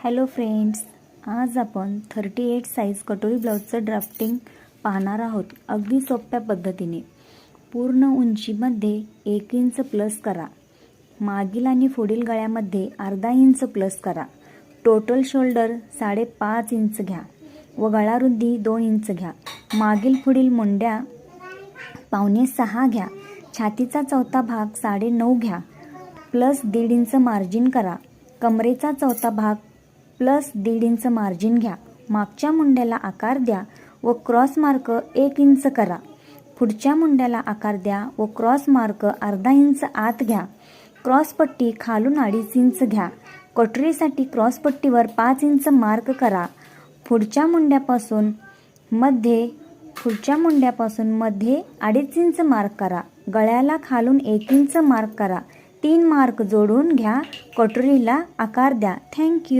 Hello friends, आज आपण 38 size कटोरी ब्लाऊजचं ड्राफ्टिंग पाहणार आहोत. अगदी सोप्या पद्धतीने. पूर्ण उंचीमध्ये 1 इंच प्लस करा. मागील आणि पुढील गळ्यामध्ये अर्धा इंच प्लस करा. टोटल शोल्डर 5.5 इंच घ्या व गळा रुंदी 2 इंच घ्या. मागील पुढील मुंड्या 5.25 घ्या. छातीचा चौथा भाग 9.5 घ्या प्लस 1.5 इंच मार्जिन करा. कमरेचा चौथा भाग प्लस 1.5 इंच मार्जिन घ्या. मागच्या मुंड्याला आकार द्या व क्रॉस मार्क 1 इंच करा. पुढच्या मुंड्याला आकार द्या व क्रॉस मार्क अर्धा इंच आत घ्या. क्रॉस पट्टी खालून 2.5 इंच घ्या. कटोरीसाठी क्रॉस पट्टीवर 5 इंच मार्क करा. पुढच्या मुंड्यापासून मध्ये 2.5 इंच मार्क करा. गळ्याला खालून 1 इंच मार्क करा. 3 मार्क जोडून घ्या. कटोरीला आकार द्या. थँक्यू.